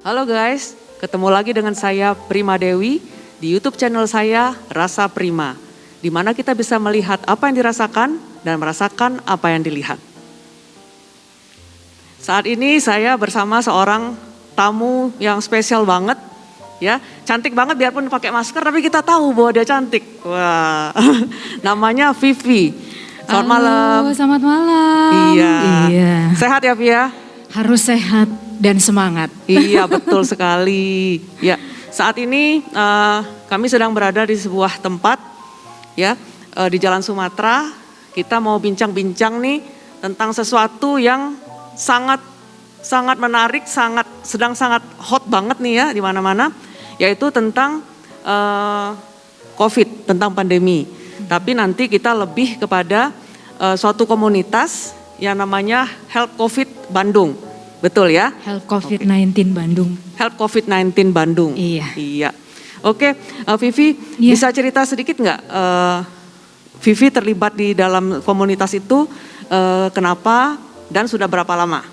Halo guys, ketemu lagi dengan saya Prima Dewi di YouTube channel saya Rasa Prima, di mana kita bisa melihat apa yang dirasakan dan merasakan apa yang dilihat. Saat ini saya bersama seorang tamu yang spesial banget, ya, cantik banget biarpun pakai masker, tapi kita tahu bahwa dia cantik. Wah, namanya Vivi. Selamat malam. Selamat malam. Iya. Sehat ya Via? Harus sehat dan semangat. Iya betul sekali. Ya, saat ini kami sedang berada di sebuah tempat, ya, di Jalan Sumatera. Kita mau bincang-bincang nih tentang sesuatu yang sangat menarik, sedang sangat hot banget nih ya di mana-mana, yaitu tentang COVID, tentang pandemi. Tapi nanti kita lebih kepada suatu komunitas yang namanya Help COVID Bandung. Betul ya? Help COVID-19 Bandung. Help COVID-19 Bandung. Iya. Oke, Vivi, Iya. bisa cerita sedikit nggak? Vivi terlibat di dalam komunitas itu kenapa dan sudah berapa lama?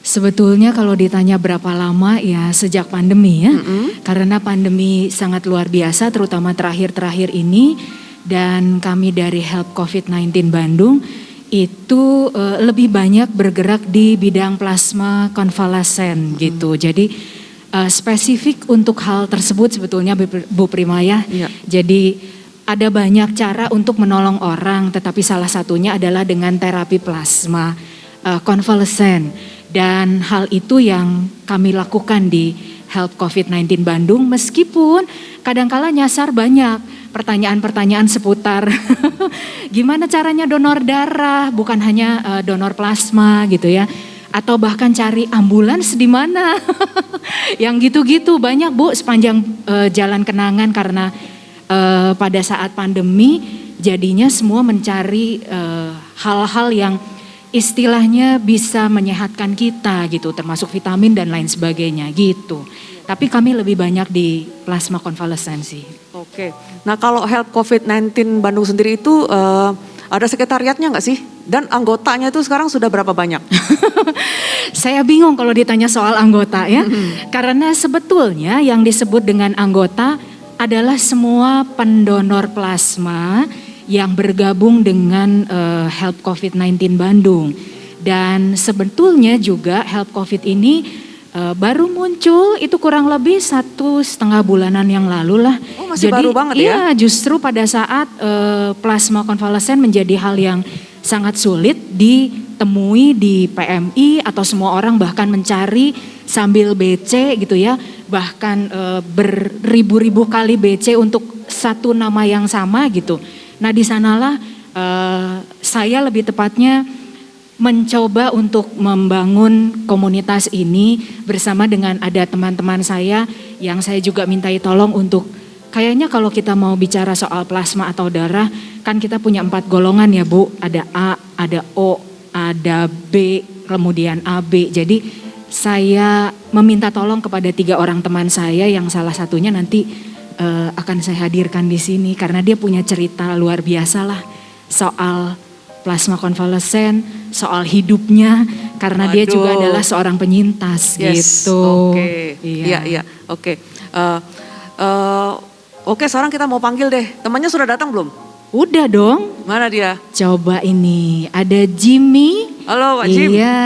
Sebetulnya kalau ditanya berapa lama ya sejak pandemi ya. Karena pandemi sangat luar biasa terutama terakhir-terakhir ini. Dan kami dari Help COVID-19 Bandung itu lebih banyak bergerak di bidang plasma konvalesen gitu. Jadi spesifik untuk hal tersebut sebetulnya Bu Prima ya. Iya. Jadi ada banyak cara untuk menolong orang, tetapi salah satunya adalah dengan terapi plasma konvalesen. Dan hal itu yang kami lakukan di Help COVID-19 Bandung, meskipun kadangkala nyasar banyak pertanyaan-pertanyaan seputar gimana caranya donor darah, bukan hanya donor plasma gitu ya, atau bahkan cari ambulans di mana, yang gitu-gitu banyak Bu sepanjang jalan kenangan karena pada saat pandemi jadinya semua mencari hal-hal yang istilahnya bisa menyehatkan kita gitu, termasuk vitamin dan lain sebagainya gitu. Tapi kami lebih banyak di plasma konvalesen sih. Oke, nah kalau Help COVID-19 Bandung sendiri itu ada sekretariatnya nggak sih? Dan anggotanya itu sekarang sudah berapa banyak? Saya bingung kalau ditanya soal anggota ya. Karena sebetulnya yang disebut dengan anggota adalah semua pendonor plasma yang bergabung dengan Help COVID-19 Bandung. Dan sebetulnya juga Help COVID ini baru muncul itu kurang lebih 1,5 bulanan yang lalu lah. Oh, masih baru banget ya? Iya, justru pada saat plasma konvalesen menjadi hal yang sangat sulit ditemui di PMI atau semua orang bahkan mencari sambil BC gitu ya. Bahkan beribu-ribu kali BC untuk satu nama yang sama gitu. Nah di sanalah saya lebih tepatnya mencoba untuk membangun komunitas ini bersama dengan ada teman-teman saya yang saya juga mintai tolong untuk kayaknya kalau kita mau bicara soal plasma atau darah kan kita punya 4 golongan ya Bu, ada A, ada O, ada B, kemudian AB. Jadi saya meminta tolong kepada 3 orang teman saya yang salah satunya nanti akan saya hadirkan di sini karena dia punya cerita luar biasa lah soal plasma konvalesen, soal hidupnya karena dia juga adalah seorang penyintas gitu. Oke. Iya. Oke. Oke, sekarang kita mau panggil deh. Temannya sudah datang belum? Udah dong. Mana dia? Coba ini ada Jimmy. Halo Pak Jim. Iya.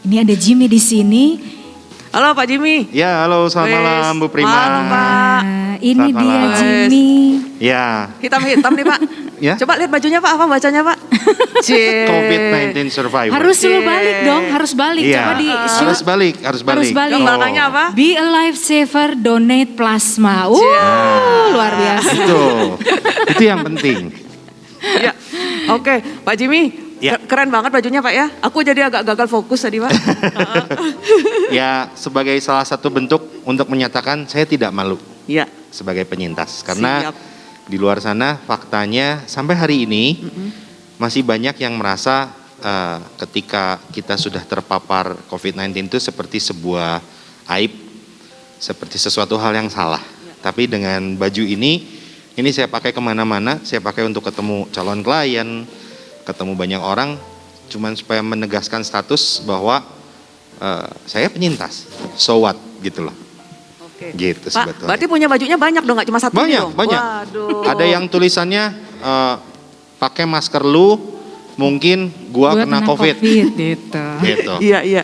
Ini ada Jimmy di sini. Halo Pak Jimmy. Ya, halo, selamat malam Bu Prima. Malam Pak. Nah, ini Selamat dia malam. Jimmy. Ya, Hitam-hitam nih Pak. Ya. Coba lihat bajunya Pak, apa bacanya Pak? COVID-19 survivor. Harus suruh balik dong, harus balik. Iya, Coba di shoot. harus balik. Harus balik. Yang belakangnya apa? Be a lifesaver, donate plasma. Luar biasa. Itu yang penting. Ya. Oke, Pak Jimmy. Ya. Keren banget bajunya Pak ya. Aku jadi agak gagal fokus tadi Pak. Ya, sebagai salah satu bentuk untuk menyatakan saya tidak malu Iya. sebagai penyintas. Karena Siap. di luar sana faktanya sampai hari ini masih banyak yang merasa ketika kita sudah terpapar COVID-19 itu seperti sebuah aib, seperti sesuatu hal yang salah. Tapi dengan baju ini saya pakai kemana-mana, saya pakai untuk ketemu calon klien, ketemu banyak orang, cuman supaya menegaskan status bahwa saya penyintas, so what gitu loh. Oke. Gitu Pak, sebetulnya. berarti punya bajunya banyak dong, nggak cuma satu Banyak, dong? banyak. Waduh. Ada yang tulisannya pakai masker lu, mungkin gua kena COVID. gitu. Gitu. Iya, iya.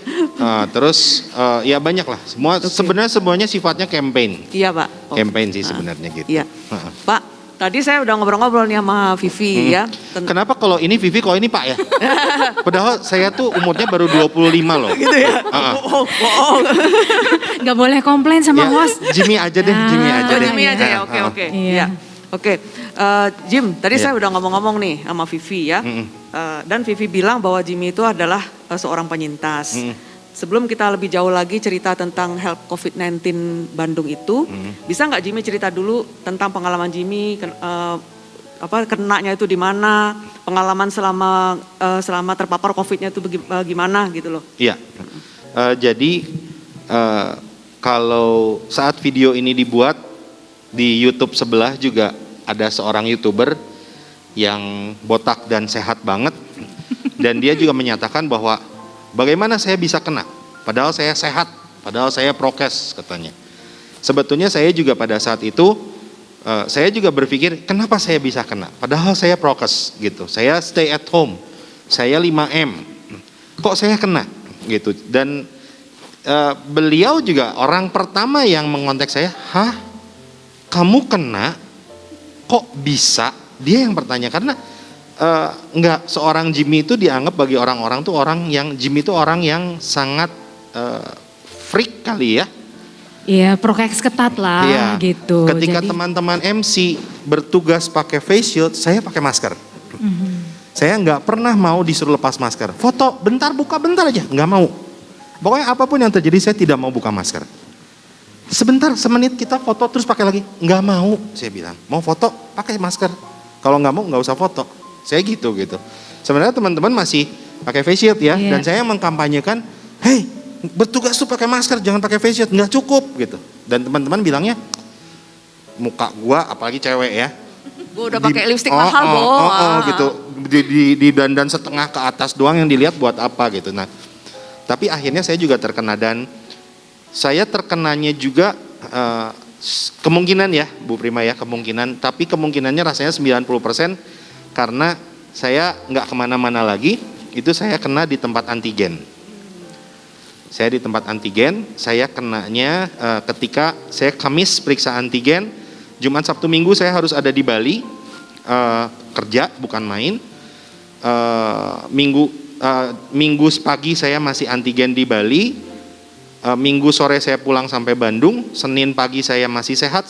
Terus ya banyak lah. Sebenarnya semuanya sifatnya campaign. Iya, Pak. Oh. Campaign sih sebenarnya gitu. Iya. Heeh. Pak, tadi saya udah ngobrol-ngobrol nih sama Vivi ya. Kenapa kalau ini Vivi, kalau ini Pak ya? Padahal saya tuh umurnya baru 25 loh. Gitu ya? Oh. Gak boleh komplain sama Ya, host. Jimmy aja deh, Jimmy aja Oh, deh. Jimmy aja ya, Heeh. oke. Iya. Iya. Oke, Jim, tadi Iya. saya udah ngomong-ngomong nih sama Vivi ya. Dan Vivi bilang bahwa Jimmy itu adalah seorang penyintas. Sebelum kita lebih jauh lagi cerita tentang Help COVID-19 Bandung itu, bisa nggak Jimmy cerita dulu tentang pengalaman Jimmy, kenanya itu di mana, pengalaman selama terpapar COVID-nya itu bagaimana gitu loh. Iya. Jadi kalau saat video ini dibuat di YouTube sebelah juga ada seorang YouTuber yang botak dan sehat banget, dan dia juga menyatakan bahwa bagaimana saya bisa kena, padahal saya sehat, padahal saya prokes katanya. Sebetulnya saya juga pada saat itu saya juga berpikir kenapa saya bisa kena, padahal saya prokes gitu, saya stay at home, saya 5M, kok saya kena gitu. Dan beliau juga orang pertama yang mengontak saya, hah kamu kena, kok bisa? Dia yang bertanya, karena enggak, seorang Jimmy itu dianggap bagi orang-orang tuh Jimmy itu orang yang sangat freak kali ya. Iya, prokes ketat lah Iya. gitu. Ketika Jadi, teman-teman MC bertugas pakai face shield, saya pakai masker. Saya nggak pernah mau disuruh lepas masker. Foto, bentar buka bentar aja, nggak mau. Pokoknya apapun yang terjadi saya tidak mau buka masker. Sebentar, semenit kita foto terus pakai lagi, nggak mau. Saya bilang, mau foto pakai masker. Kalau nggak mau nggak usah foto. Saya gitu. Sebenarnya teman-teman masih pakai face shield ya, Iya. dan saya mengkampanyekan, hey, bertugas tuh pakai masker, jangan pakai face shield, nggak cukup gitu. Dan teman-teman bilangnya, muka gua apalagi cewek ya, Gue udah pakai lipstik mahal, Bo. gitu. Di dandan setengah ke atas doang yang dilihat buat apa gitu. Nah, tapi akhirnya saya juga terkena, dan saya terkenanya juga kemungkinan ya Bu Prima ya, kemungkinan, tapi kemungkinannya rasanya 90% karena saya nggak kemana-mana lagi, itu saya kena di tempat antigen. Saya di tempat antigen, saya kenanya ketika saya Kamis periksa antigen, Jumat Sabtu Minggu saya harus ada di Bali, kerja bukan main. Minggu pagi saya masih antigen di Bali, Minggu sore saya pulang sampai Bandung, Senin pagi saya masih sehat,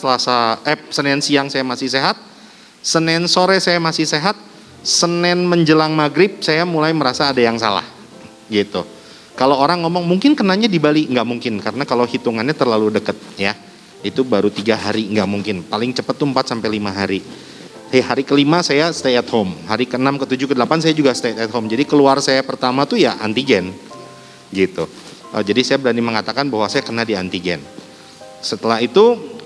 Senin siang saya masih sehat, Senin sore saya masih sehat, Senin menjelang maghrib saya mulai merasa ada yang salah, gitu. Kalau orang ngomong mungkin kenanya di Bali, nggak mungkin, karena kalau hitungannya terlalu deket ya, itu baru 3 hari, nggak mungkin. Paling cepat tuh 4 sampai 5 hari. Hari kelima saya stay at home, hari ke-6, ke-7, ke-8 saya juga stay at home. Jadi keluar saya pertama tuh ya antigen, gitu. Jadi saya berani mengatakan bahwa saya kena di antigen. Setelah itu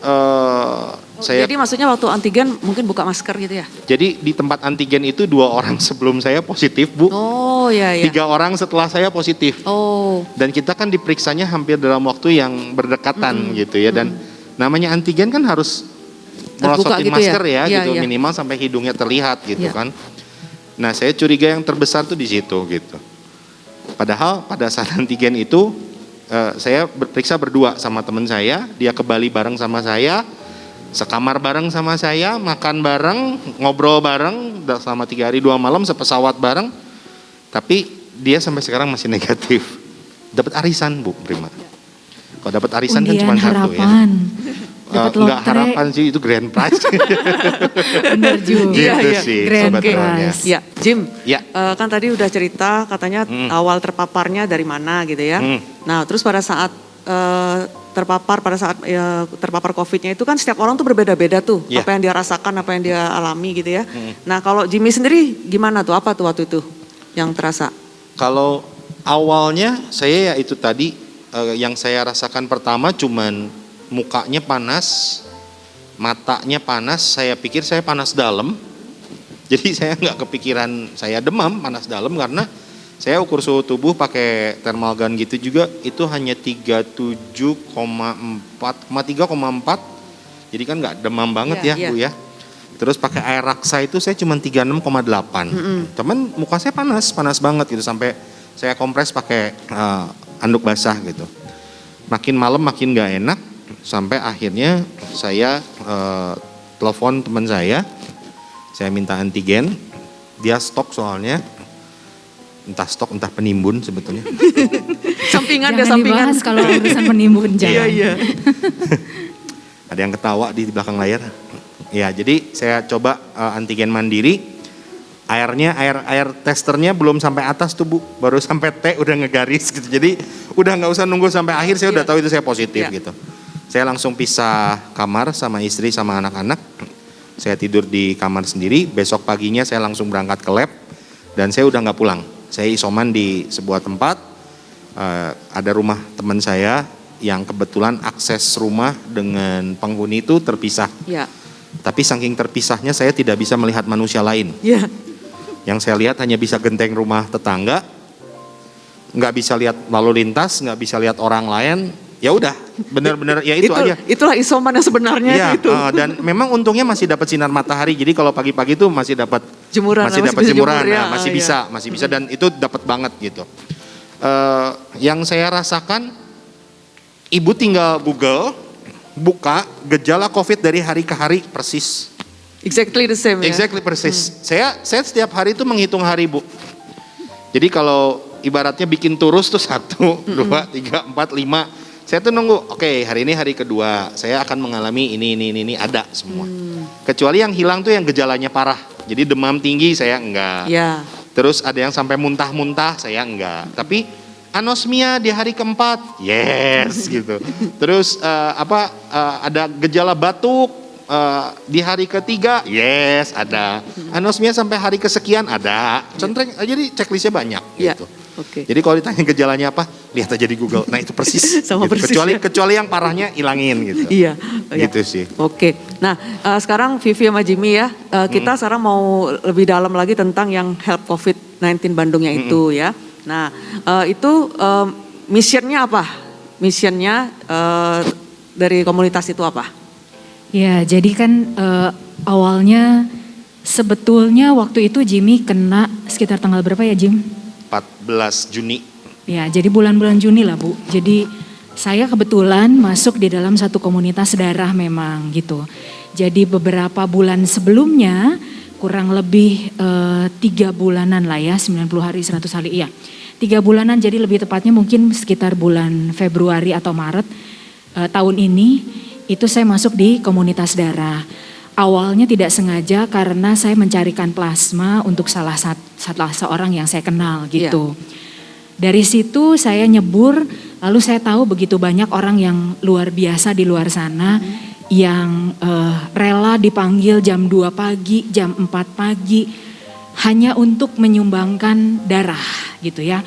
Jadi maksudnya waktu antigen mungkin buka masker gitu ya? Jadi di tempat antigen itu 2 orang sebelum saya positif Bu, Oh iya. 3 orang setelah saya positif. Oh. Dan kita kan diperiksanya hampir dalam waktu yang berdekatan gitu ya. Dan namanya antigen kan harus Terbuka melosotin gitu masker ya? ya, Iya, gitu iya. minimal sampai hidungnya terlihat gitu Iya. kan. Nah saya curiga yang terbesar tuh di situ gitu. Padahal pada saat antigen itu saya berperiksa berdua sama teman saya, dia ke Bali bareng sama saya, sekamar bareng sama saya, makan bareng, ngobrol bareng selama 3 hari 2 malam, sepesawat bareng. Tapi dia sampai sekarang masih negatif. Dapat arisan Bu Prima. Kalau dapat arisan kan undian cuma 1 ya. harapan. Dapat Enggak lotre. harapan sih, itu grand prize. Bener juga. Gitu Iya, sih Grand sebetulnya. prize. Ya, Jim. Ya. Kan tadi udah cerita katanya awal terpaparnya dari mana gitu ya. Nah, terus pada saat terpapar COVID-nya itu kan setiap orang tuh berbeda-beda tuh. Ya. Apa yang dia rasakan, apa yang dia alami gitu ya. Nah, kalau Jimmy sendiri gimana tuh? Apa tuh waktu itu yang terasa? Kalau awalnya saya ya itu tadi yang saya rasakan pertama cuman mukanya panas, matanya panas, saya pikir saya panas dalam. Jadi saya nggak kepikiran saya demam, panas dalam karena Saya ukur suhu tubuh pakai thermal gun gitu juga, itu hanya 3,4. Jadi kan nggak demam banget ya Bu ya. Terus pakai air raksa itu saya cuma 36,8. Temen muka saya panas banget gitu, sampai saya kompres pakai anduk basah gitu. Makin malam makin nggak enak, sampai akhirnya saya telepon teman saya minta antigen, dia stok soalnya, entah stok entah penimbun sebetulnya. Sampingan Jangan sampingan. dibahas kalau urusan penimbun, jangan. Iya. Ada yang ketawa di belakang layar. Ya, jadi saya coba antigen mandiri. Air testernya belum sampai atas tuh Bu, baru sampai T udah ngegaris gitu. Jadi udah nggak usah nunggu sampai akhir, saya udah tahu itu saya positif gitu. Saya langsung pisah kamar sama istri sama anak-anak. Saya tidur di kamar sendiri. Besok paginya saya langsung berangkat ke lab dan saya udah nggak pulang. Saya isoman di sebuah tempat. Ada rumah teman saya yang kebetulan akses rumah dengan penghuni itu terpisah. Ya. Tapi saking terpisahnya saya tidak bisa melihat manusia lain. Ya. Yang saya lihat hanya bisa genteng rumah tetangga, nggak bisa lihat lalu lintas, nggak bisa lihat orang lain. Ya udah, benar-benar ya itu aja. Itulah isoman yang sebenarnya Iya, itu. dan memang untungnya masih dapat sinar matahari. Jadi kalau pagi-pagi itu masih dapat Jemuran, masih masih dapat bisa jemuran, jemur, ya. masih bisa dan itu dapat banget gitu. Yang saya rasakan, ibu tinggal Google, buka gejala COVID dari hari ke hari persis. Exactly the same ya. Exactly persis. Saya setiap hari itu menghitung hari Bu. Jadi kalau ibaratnya bikin turus tuh 1, 2, 3, 4, 5. Saya tuh nunggu, oke, hari ini hari kedua, saya akan mengalami ini ada semua. Kecuali yang hilang tuh yang gejalanya parah. Jadi demam tinggi saya enggak. Ya. Terus ada yang sampai muntah-muntah saya enggak. Tapi anosmia di hari keempat, yes gitu. Terus ada gejala batuk di hari ketiga, yes ada. Anosmia sampai hari kesekian ada. Centreng, jadi checklistnya banyak Ya. gitu. Oke. Jadi kalau ditanya gejalanya apa, lihat aja di Google. Nah itu persis. Sama gitu. persis, Kecuali yang parahnya hilangin gitu. Iya. Gitu sih. Oke. Nah, sekarang Vivi sama Jimmy ya, kita sekarang mau lebih dalam lagi tentang yang Help COVID-19 Bandungnya itu ya. Nah, itu missionnya apa? Missionnya dari komunitas itu apa? Ya, jadi kan awalnya sebetulnya waktu itu Jimmy kena sekitar tanggal berapa ya Jim? 14 Juni. Ya, jadi bulan-bulan Juni lah Bu. Jadi saya kebetulan masuk di dalam satu komunitas darah memang gitu. Jadi beberapa bulan sebelumnya, kurang lebih 3 bulanan lah ya, 90 hari 100 hari iya. 3 bulanan, jadi lebih tepatnya mungkin sekitar bulan Februari atau Maret tahun ini, itu saya masuk di komunitas darah. Awalnya tidak sengaja karena saya mencarikan plasma untuk salah seorang yang saya kenal gitu. Dari situ saya nyebur, lalu saya tahu begitu banyak orang yang luar biasa di luar sana yang rela dipanggil jam 2 pagi, jam 4 pagi hanya untuk menyumbangkan darah gitu ya,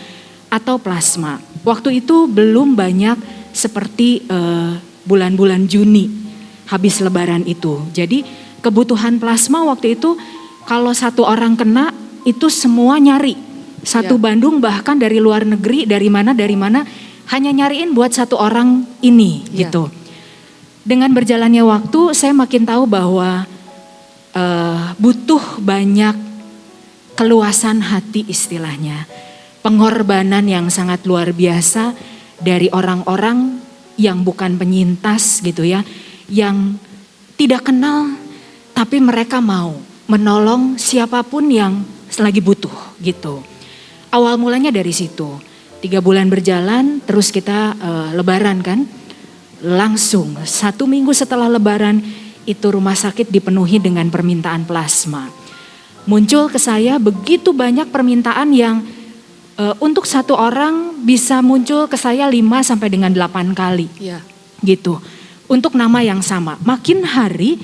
atau plasma. Waktu itu belum banyak seperti bulan-bulan Juni habis lebaran itu. Jadi kebutuhan plasma waktu itu kalau satu orang kena itu semua nyari. Satu Bandung bahkan dari luar negeri, dari mana hanya nyariin buat satu orang ini gitu. Dengan berjalannya waktu saya makin tahu bahwa butuh banyak keluasan hati istilahnya. Pengorbanan yang sangat luar biasa dari orang-orang yang bukan penyintas gitu ya. Yang tidak kenal tapi mereka mau menolong siapapun yang lagi butuh gitu. Awal mulanya dari situ. 3 bulan berjalan terus kita lebaran kan. Langsung 1 minggu setelah lebaran itu rumah sakit dipenuhi dengan permintaan plasma. Muncul ke saya begitu banyak permintaan yang untuk satu orang bisa muncul ke saya 5 sampai dengan 8 kali. Gitu. Untuk nama yang sama. Makin hari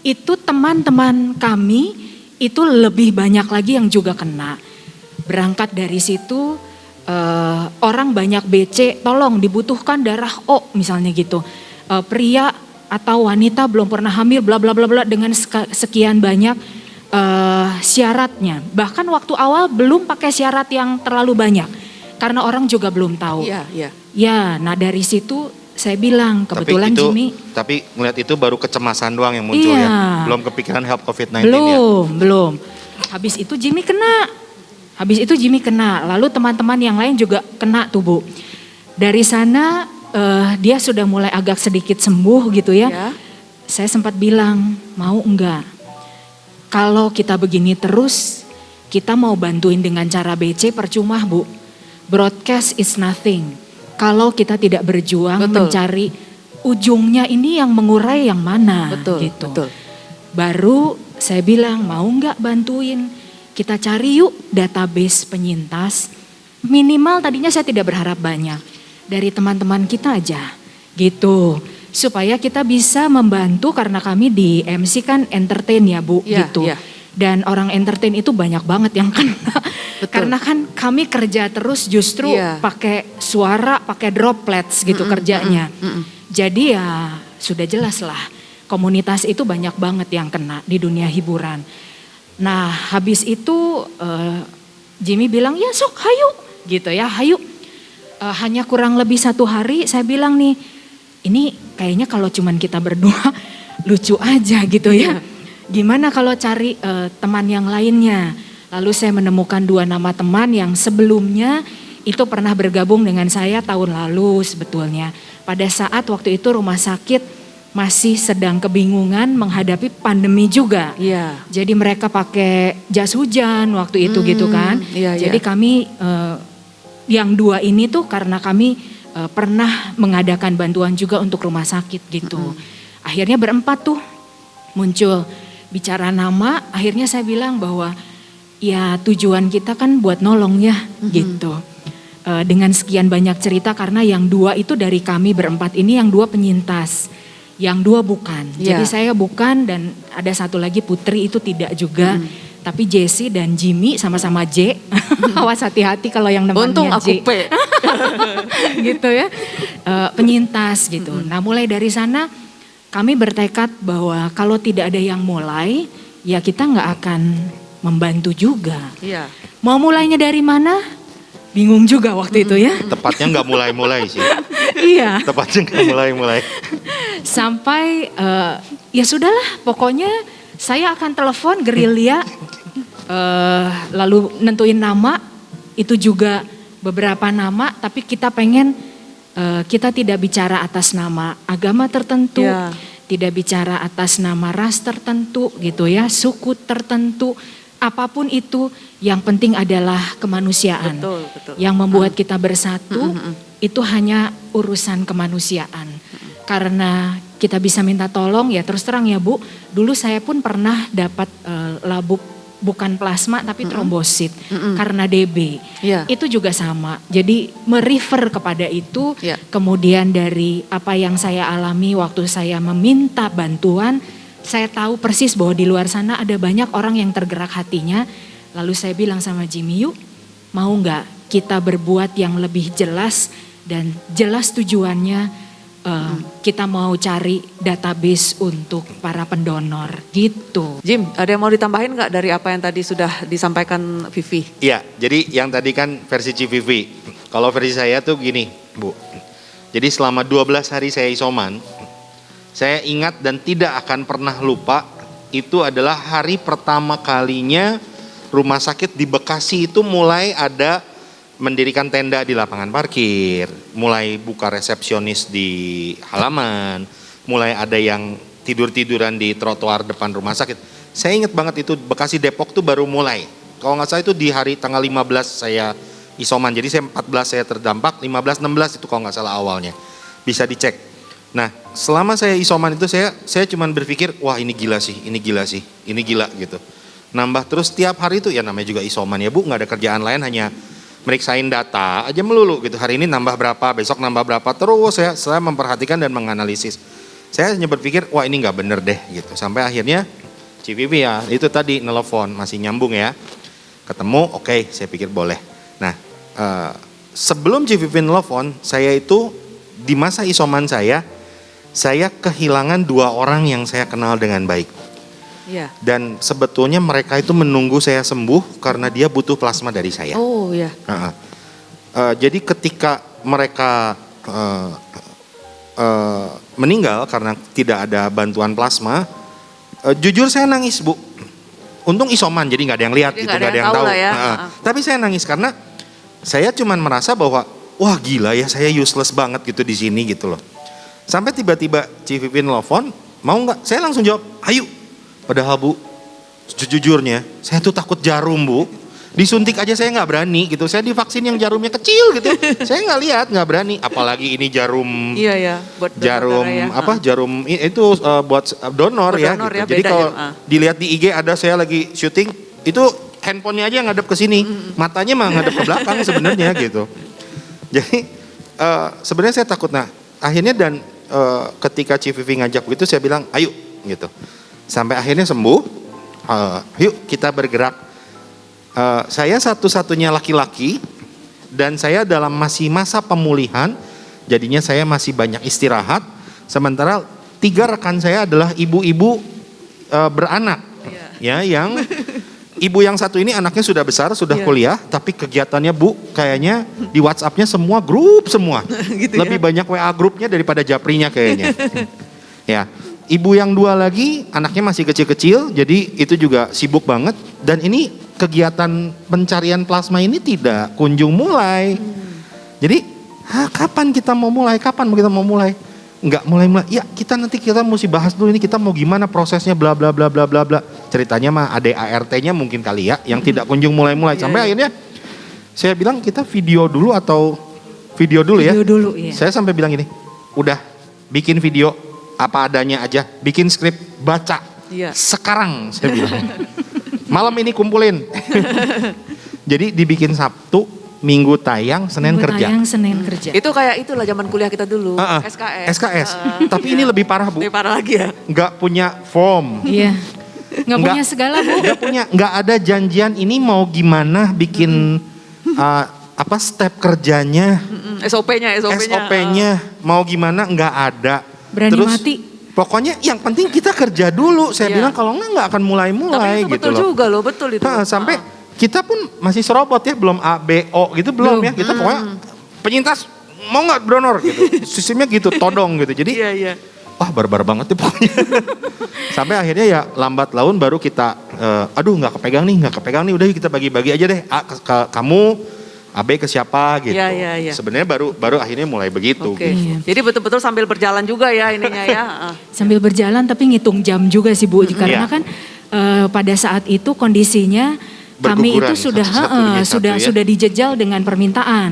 itu teman-teman kami itu lebih banyak lagi yang juga kena. Berangkat dari situ orang banyak BC, tolong dibutuhkan darah O misalnya gitu. Pria atau wanita belum pernah hamil bla bla bla bla dengan sekian banyak syaratnya. Bahkan waktu awal belum pakai syarat yang terlalu banyak karena orang juga belum tahu. Iya, iya. Ya, nah dari situ saya bilang kebetulan Jimmy. Tapi ngeliat itu baru kecemasan doang yang muncul Iya. ya. Belum kepikiran help COVID-19 ya. Belum. Habis itu Jimmy kena. Lalu teman-teman yang lain juga kena tuh Bu. Dari sana dia sudah mulai agak sedikit sembuh gitu ya. Ya. Saya sempat bilang, mau enggak? Kalau kita begini terus, kita mau bantuin dengan cara BC percuma Bu. Broadcast is nothing. Kalau kita tidak berjuang Betul. mencari ujungnya ini yang mengurai yang mana Betul, gitu. betul. Baru saya bilang mau enggak bantuin. Kita cari yuk database penyintas. Minimal tadinya saya tidak berharap banyak. Dari teman-teman kita aja gitu. Supaya kita bisa membantu karena kami di MC kan entertain ya Bu Iya, gitu. iya. Dan orang entertain itu banyak banget yang kena. Betul. Karena kan kami kerja terus justru Iya. pakai suara, pakai droplets gitu kerjanya. Jadi ya sudah jelas lah komunitas itu banyak banget yang kena di dunia hiburan. Nah habis itu Jimmy bilang ya sok hayu gitu ya hayu. Hanya kurang lebih 1 hari saya bilang nih ini kayaknya kalau cuman kita berdua lucu aja gitu ya. Gimana kalau cari teman yang lainnya. Lalu saya menemukan 2 nama teman yang sebelumnya itu pernah bergabung dengan saya tahun lalu sebetulnya. Pada saat waktu itu rumah sakit masih sedang kebingungan menghadapi pandemi juga. Iya. Jadi mereka pakai jas hujan waktu itu gitu kan. Iya, Jadi iya. kami yang 2 ini tuh karena kami pernah mengadakan bantuan juga untuk rumah sakit gitu. Akhirnya berempat tuh muncul bicara nama. Akhirnya saya bilang bahwa ya tujuan kita kan buat nolong ya gitu. Dengan sekian banyak cerita karena yang 2 itu dari kami berempat ini yang 2 penyintas. Yang 2 bukan. Iya. Jadi saya bukan dan ada 1 lagi Putri itu tidak juga. Tapi Jesse dan Jimmy sama-sama J. Awas hati-hati kalau yang namanya Untung aku J. P. Gitu ya. Penyintas gitu. Nah mulai dari sana kami bertekad bahwa kalau tidak ada yang mulai ya kita nggak akan membantu juga. Iya. Mau mulainya dari mana? Bingung juga waktu itu ya. Tepatnya nggak mulai-mulai sih. Iya. Tepatnya nggak mulai-mulai. Sampai ya sudahlah pokoknya saya akan telepon gerilya lalu nentuin nama itu juga beberapa nama tapi kita pengen kita tidak bicara atas nama agama tertentu, Ya. tidak bicara atas nama ras tertentu gitu ya, suku tertentu, apapun itu yang penting adalah kemanusiaan. Betul, betul. Yang membuat kita bersatu itu hanya urusan kemanusiaan. Karena kita bisa minta tolong ya terus terang ya Bu, dulu saya pun pernah dapat labuk bukan plasma tapi trombosit karena DB. Iya. Itu juga sama. Jadi merefer kepada itu. Iya. Kemudian dari apa yang saya alami waktu saya meminta bantuan, saya tahu persis bahwa di luar sana ada banyak orang yang tergerak hatinya. Lalu saya bilang sama Jimmy, yuk mau nggak kita berbuat yang lebih jelas dan jelas tujuannya. Kita mau cari database untuk para pendonor gitu. Jim, ada yang mau ditambahin nggak dari apa yang tadi sudah disampaikan Vivi? Iya, jadi yang tadi kan versi CVV. Kalau versi saya tuh gini, Bu. Jadi selama 12 hari saya isoman, saya ingat dan tidak akan pernah lupa, itu adalah hari pertama kalinya rumah sakit di Bekasi itu mulai ada mendirikan tenda di lapangan parkir, mulai buka resepsionis di halaman, mulai ada yang tidur-tiduran di trotoar depan rumah sakit. Saya ingat banget itu Bekasi Depok tuh baru mulai. Kalau nggak salah itu di hari tanggal 15 saya isoman. Jadi saya 14 saya terdampak, 15-16 itu kalau nggak salah awalnya. Bisa dicek. Nah selama saya isoman itu saya cuman berpikir, wah ini gila sih, ini gila sih, ini gila gitu. Nambah terus tiap hari itu ya namanya juga isoman ya Bu, nggak ada kerjaan lain hanya meriksain data aja melulu gitu. Hari ini nambah berapa, besok nambah berapa, terus saya memperhatikan dan menganalisis. Saya hanya berpikir, wah ini nggak bener deh gitu. Sampai akhirnya CVV ya, itu tadi nelfon, masih nyambung ya. Ketemu, oke, saya pikir boleh. Nah, sebelum CVV nelfon, saya itu di masa isoman saya kehilangan 2 orang yang saya kenal dengan baik. Iya. Dan sebetulnya mereka itu menunggu saya sembuh karena dia butuh plasma dari saya. Oh ya. Jadi ketika mereka meninggal karena tidak ada bantuan plasma, jujur saya nangis, Bu. Untung isoman, jadi nggak ada yang lihat, Jadi gitu, nggak ada nggak ada yang yang tahu tahu. lah ya. Tapi saya nangis karena saya cuman merasa bahwa wah gila ya, saya useless banget gitu di sini gitu loh. Sampai tiba-tiba Civipin telepon, mau nggak? Saya langsung jawab, ayo. Padahal Bu, sejujurnya saya tuh takut jarum, Bu. Disuntik aja saya nggak berani gitu. Saya divaksin yang jarumnya kecil gitu. Saya nggak lihat, nggak berani. Apalagi ini jarum. Iya ya. Buat Jarum darah ya. apa? Jarum itu buat donor Buat ya. donor Gitu. ya, Jadi beda kalau ya. dilihat di IG ada saya lagi syuting, itu handphonenya aja ngadep ke sini, matanya mah ngadep ke belakang sebenarnya gitu. Jadi sebenarnya saya takut. Nah akhirnya dan ketika Chief Vivi ngajak begitu saya bilang ayo gitu. Sampai akhirnya sembuh. Yuk kita bergerak. Saya satu-satunya laki-laki dan saya dalam masih masa pemulihan, jadinya saya masih banyak istirahat. Sementara 3 rekan saya adalah ibu-ibu beranak, ya yang ibu yang satu ini anaknya sudah besar, sudah kuliah, tapi kegiatannya Bu kayaknya di WhatsApp-nya semua grup semua, Gitu lebih banyak WA grupnya daripada Japrinya kayaknya. Ya, ibu yang 2 lagi anaknya masih kecil-kecil, jadi itu juga sibuk banget. Dan ini kegiatan pencarian plasma ini tidak kunjung mulai. Jadi, kapan kita mau mulai? Kapan kita mau mulai? Enggak mulai-mulai. Ya, kita mesti bahas dulu ini kita mau gimana prosesnya bla bla bla bla bla bla. Ceritanya mah ada ART-nya mungkin kali ya yang tidak kunjung mulai-mulai. Sampai akhirnya saya bilang kita video dulu atau video dulu ya. Video dulu, iya. Saya sampai bilang gini, udah bikin video apa adanya aja, bikin skrip, baca. Iya. Sekarang saya bilang. Malam ini kumpulin. Jadi dibikin Sabtu, Minggu tayang, Senin Minggu kerja. tayang, Senin kerja. Itu kayak itulah zaman kuliah kita dulu. SKS. Tapi ini lebih parah, Bu. Lebih parah lagi ya. Nggak punya form. Iya. Nggak Nggak- punya segala, Bu. Nggak ada janjian ini mau gimana bikin apa step kerjanya, SOP-nya. SOP-nya mau gimana nggak ada. Berani Terus, mati. Pokoknya yang penting kita kerja dulu. Saya Iya. bilang kalau nggak akan Tapi mulai-mulai itu gitu betul loh. juga loh, betul itu. Sampai kita pun masih serobot ya, belum A, B, O gitu belum ya. Kita pokoknya penyintas mau nggak donor gitu. Sistemnya gitu, todong gitu. Jadi Iya. wah barbar banget ya pokoknya. Sampai akhirnya ya lambat laun baru kita, aduh nggak kepegang nih, udah kita bagi-bagi aja deh. A ke kamu, AB ke siapa gitu. Iya. Sebenarnya baru akhirnya mulai begitu. Oke. Gitu. Iya. Jadi betul-betul sambil berjalan juga ya ininya ya. Sambil berjalan tapi ngitung jam juga sih Bu. Karena Iya. kan pada saat itu kondisinya kami Berguguran itu sudah satu demi satu ya. sudah dijejal dengan permintaan.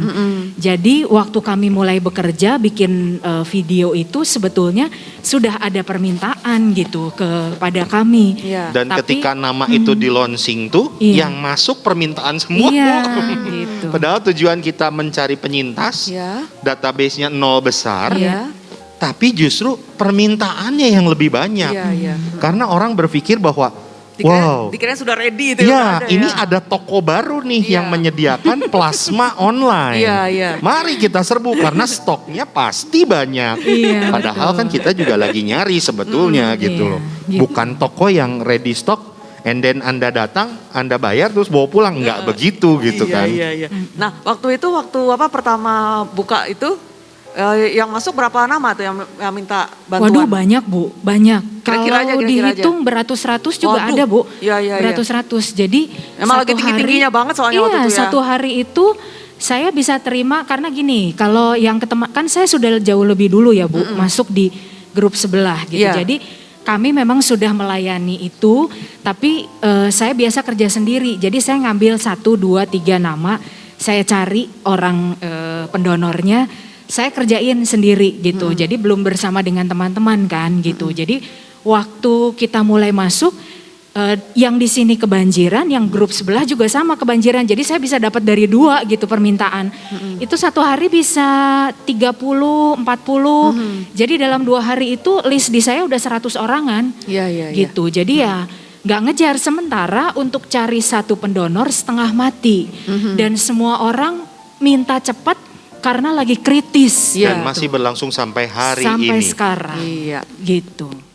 Jadi waktu kami mulai bekerja bikin video itu sebetulnya sudah ada permintaan gitu kepada kami. Iya. Dan Tapi- ketika nama itu di launching tuh, Iya. yang masuk permintaan semua. Iya, Bu. gitu. Padahal tujuan kita mencari penyintas, Ya. database-nya 0 besar, Iya. tapi justru permintaannya yang lebih banyak. Iya. Karena orang berpikir bahwa, wow, Dikirain sudah ready itu ya udah ini ya. ada toko baru nih Iya. yang menyediakan plasma online. Iya. Mari kita serbu karena stoknya pasti banyak. Iya, Padahal kan kita juga lagi nyari sebetulnya gitu iya, loh. gitu. Bukan toko yang ready stock and then Anda datang, Anda bayar terus bawa pulang. Enggak begitu gitu kan. Iya. Nah, waktu pertama buka itu yang masuk berapa nama tuh yang minta bantuan? Waduh banyak Bu, banyak. Kira-kira aja, Kalau kira-kira dihitung beratus-ratus juga Waduh. ada Bu. Iya. Beratus-ratus. Jadi Emang lagi satu tinggi-tingginya hari- banget soalnya iya, waktu itu ya. satu hari itu saya bisa terima karena gini, kalau yang kan saya sudah jauh lebih dulu ya Bu, masuk di grup sebelah gitu. Iya. Jadi kami memang sudah melayani itu, tapi saya biasa kerja sendiri. Jadi saya ngambil 1, 2, 3 nama, saya cari orang pendonornya, saya kerjain sendiri gitu. Jadi belum bersama dengan teman-teman kan gitu. Jadi waktu kita mulai masuk, yang di sini kebanjiran, yang grup sebelah juga sama kebanjiran. Jadi saya bisa dapat dari 2 gitu permintaan. Itu satu hari bisa 30, 40. Jadi dalam 2 hari itu list di saya udah 100 orangan Iya. gitu. Jadi ya nggak ngejar. Sementara untuk cari satu pendonor setengah mati. Dan semua orang minta cepat karena lagi kritis. Iya. Dan masih berlangsung sampai hari sampai ini. sekarang Iya. gitu.